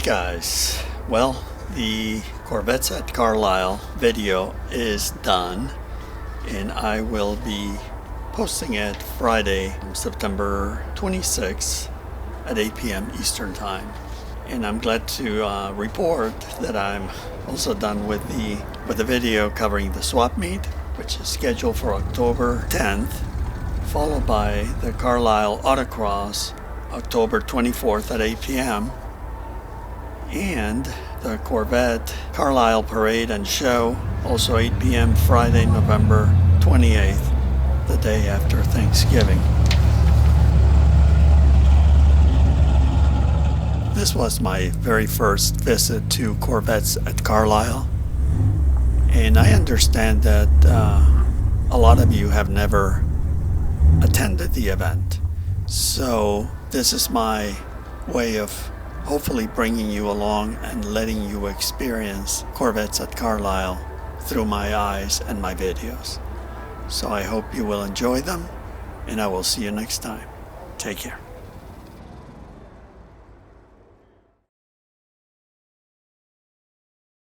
guys, well, the Corvettes at Carlisle video is done, and I will be posting it Friday, September 26th at 8 p.m. Eastern Time. And I'm glad to report that I'm also done with the video covering the swap meet, which is scheduled for October 10th, followed by the Carlisle Autocross October 24th at 8 p.m. and the Corvette Carlisle Parade and Show, also 8 p.m. Friday, November 28th, the day after Thanksgiving. This was my very first visit to Corvettes at Carlisle, and I understand that a lot of you have never attended the event. So this is my way of hopefully bringing you along and letting you experience Corvettes at Carlisle through my eyes and my videos. So I hope you will enjoy them, and I will see you next time. Take care.